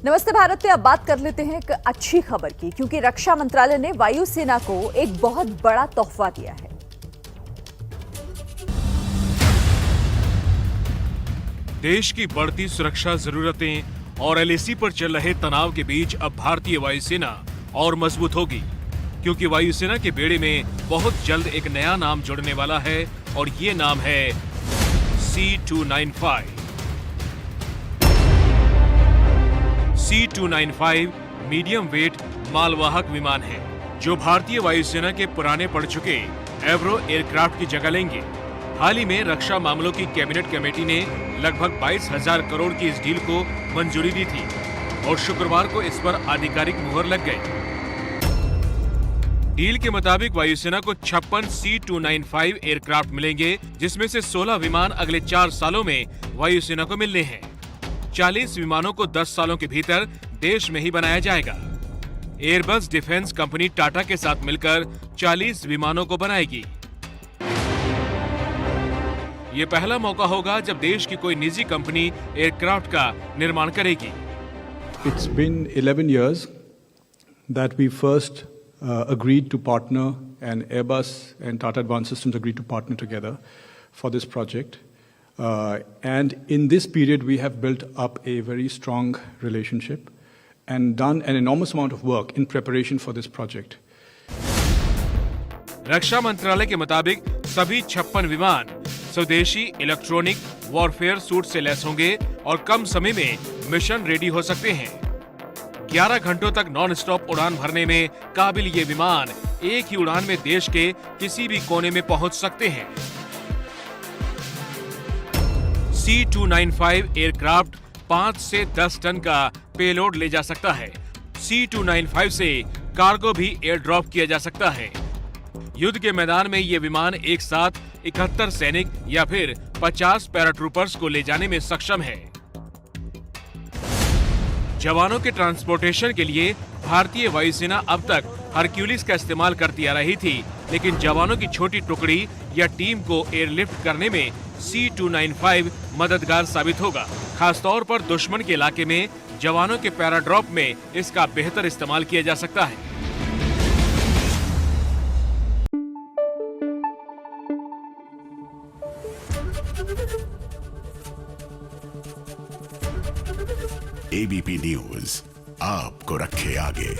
नमस्ते भारत पे अब बात कर लेते हैं एक अच्छी खबर की, क्योंकि रक्षा मंत्रालय ने वायुसेना को एक बहुत बड़ा तोहफा दिया है। देश की बढ़ती सुरक्षा जरूरतें और एलएसी पर चल रहे तनाव के बीच अब भारतीय वायुसेना और मजबूत होगी, क्योंकि वायुसेना के बेड़े में बहुत जल्द एक नया नाम जुड़ने वाला है और ये नाम है C-295। C-295 मीडियम वेट मालवाहक विमान है जो भारतीय वायुसेना के पुराने पड़ चुके एवरो एयरक्राफ्ट की जगह लेंगे। हाल ही में रक्षा मामलों की कैबिनेट कमेटी ने लगभग 22,000 करोड़ की इस डील को मंजूरी दी थी और शुक्रवार को इस पर आधिकारिक मुहर लग गई। डील के मुताबिक वायुसेना को 56 C-295 एयरक्राफ्ट मिलेंगे, जिसमें से 16 विमान अगले 4 सालों में वायुसेना को मिलने हैं। 40 विमानों को 10 सालों के भीतर देश में ही बनाया जाएगा। एयरबस डिफेंस कंपनी टाटा के साथ मिलकर 40 विमानों को बनाएगी। ये पहला मौका होगा जब देश की कोई निजी कंपनी एयरक्राफ्ट का निर्माण करेगी। It's been 11 years that we first agreed to partner, and Airbus and Tata Advanced Systems agreed to partner together for this project. And in this period, we have built up a very strong relationship and done an enormous amount of work in preparation for this project. रक्षा मंत्रालय के मुताबिक सभी 56 विमान स्वदेशी electronic warfare suit से lace होंगे और कम समय में मिशन रेडी हो सकते हैं। 11 घंटों तक नॉन स्टॉप उड़ान भरने में काबिल ये विमान एक ही उड़ान में देश के किसी भी कोने में पहुंच सकते हैं। C-295 एयरक्राफ्ट 5 से 10 टन का पेलोड ले जा सकता है। C-295 से कार्गो भी एयर ड्रॉप किया जा सकता है। युद्ध के मैदान में ये विमान एक साथ 71 सैनिक या फिर 50 पैराट्रूपर्स को ले जाने में सक्षम है। जवानों के ट्रांसपोर्टेशन के लिए भारतीय वायुसेना अब तक हरक्यूलिस का इस्तेमाल करती आ रही थी, लेकिन जवानों की छोटी टुकड़ी या टीम को एयरलिफ्ट करने में C-295 मददगार साबित होगा। खासतौर पर दुश्मन के इलाके में जवानों के पैराड्रॉप में इसका बेहतर इस्तेमाल किया जा सकता है। एबीपी न्यूज आपको रखे आगे।